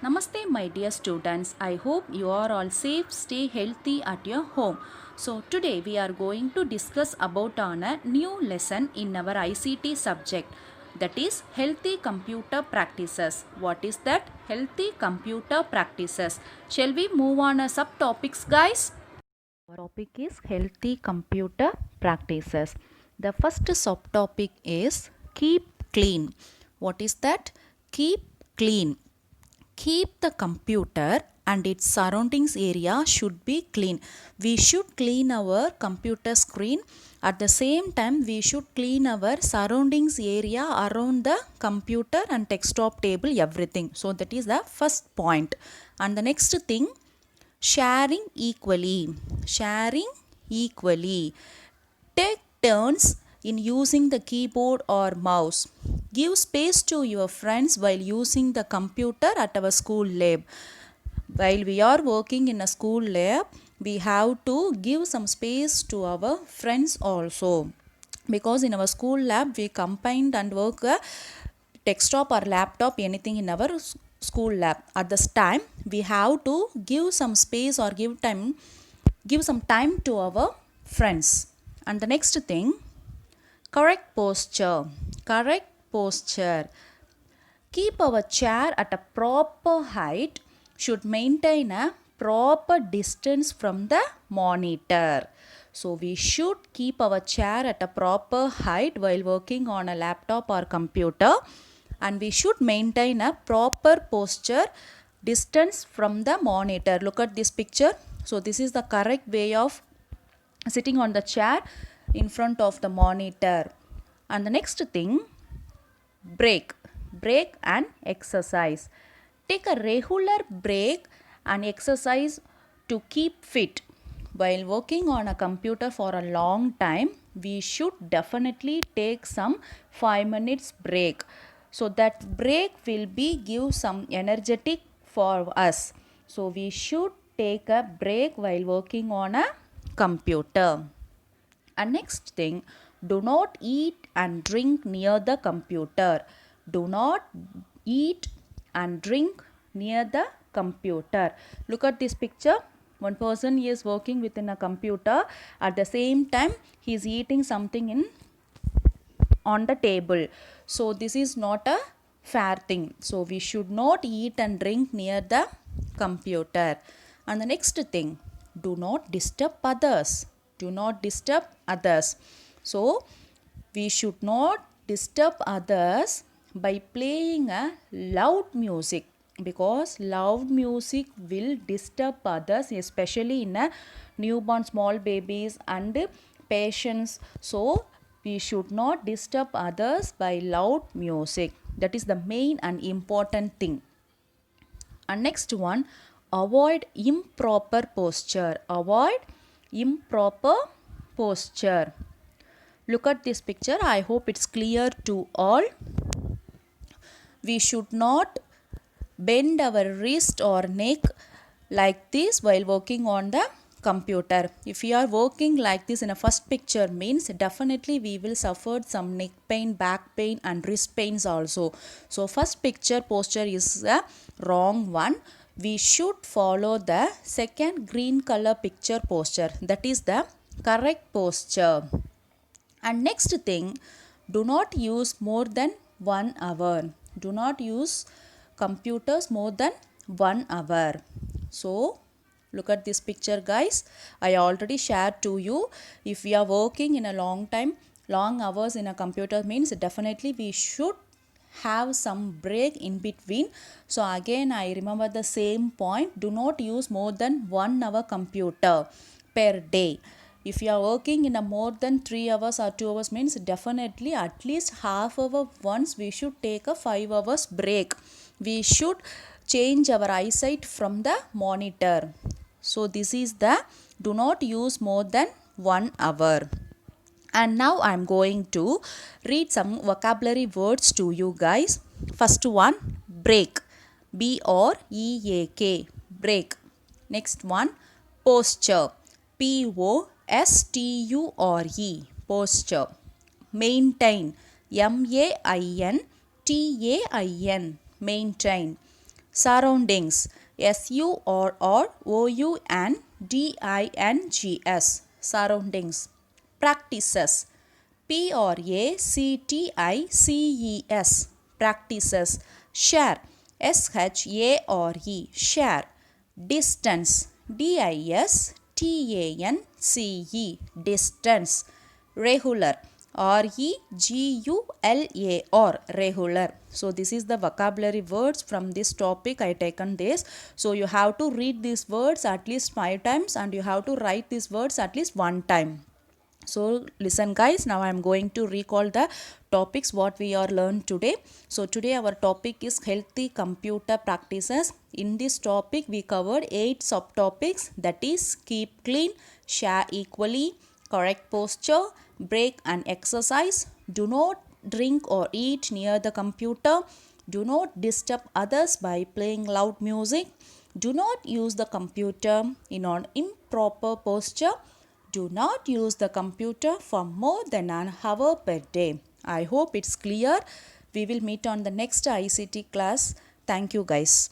Namaste, my dear students. I hope you are all safe, stay healthy at your home. So today we are going to discuss about on a new lesson in our ICT subject, that is healthy computer practices. What is that? Healthy computer practices. Shall we move on a subtopics, guys? Our topic is healthy computer practices. The first subtopic is keep clean. What is that? Keep clean. Keep the computer and its surroundings area should be clean. We should clean our computer screen. At the same time, we should clean our surroundings area around the computer and desktop table, everything. So that is the first point. And the next thing, sharing equally. Sharing equally. Take turns in using the keyboard or mouse. Give space to your friends while using the computer at our school lab. While we are working in a school lab, we have to give some space to our friends also. Because in our school lab, we combined and work a desktop or laptop, anything in our school lab. At this time, we have to give some space or give some time to our friends. And the next thing, correct posture. Correct posture. Keep our chair at a proper height. Should maintain a proper distance from the monitor. So we should keep our chair at a proper height while working on a laptop or computer, and we should maintain a proper posture distance from the monitor. Look at this picture. So this is the correct way of sitting on the chair in front of the monitor. And the next thing, break and exercise. Take a regular break and exercise to keep fit. While working on a computer for a long time, we should definitely take some 5 minutes break. So that break will be give some energetic for us. So we should take a break while working on a computer. And next thing, do not eat and drink near the computer. Do not eat and drink near the computer. Look at this picture. One person is working within a computer. At the same time, he is eating something in on the table. So this is not a fair thing. So we should not eat and drink near the computer. And the next thing, do not disturb others. Do not disturb others. So we should not disturb others by playing a loud music, because loud music will disturb others, especially in a newborn small babies and patients. So we should not disturb others by loud music. That is the main and important thing. And next one, avoid improper posture. Avoid improper posture. Look at this picture. I hope it's clear to all. We should not bend our wrist or neck like this while working on the computer. If we are working like this in a first picture, means definitely we will suffer some neck pain, back pain and wrist pains also. So first picture posture is a wrong one. We should follow the second green color picture posture. That is the correct posture. And next thing, do not use more than 1 hour. Do not use computers more than 1 hour. So look at this picture, guys. I already shared to you. If we are working in a long time, long hours in a computer, means definitely we should have some break in between. So again I remember the same point. Do not use more than 1 hour computer per day. If you are working in a more than 3 hours or 2 hours, means definitely at least half hour once we should take a 5 hours break. We should change our eyesight from the monitor. So this is the do not use more than 1 hour. And now I am going to read some vocabulary words to you guys. First one, break. B-R-E-A-K. Break. Next one, posture. P-O-S-T-U-R-E. Posture. Maintain. M-A-I-N-T-A-I-N. Maintain. Surroundings. Surroundings. Surroundings. Practices. Practices. Practices. Share. Share. Distance. Distance. Distance. Regular. Regular. Regular. So this is the vocabulary words from this topic I taken this. So you have to read these words at least 5 times and you have to write these words at least 1 time. So listen guys, now I am going to recall the topics what we are learned today. So today our topic is healthy computer practices. In this topic we covered 8 subtopics, that is keep clean, share equally, correct posture, break and exercise, do not drink or eat near the computer, do not disturb others by playing loud music, do not use the computer in an improper posture, do not use the computer for more than an hour per day. I hope it's clear. We will meet on the next ICT class. Thank you guys.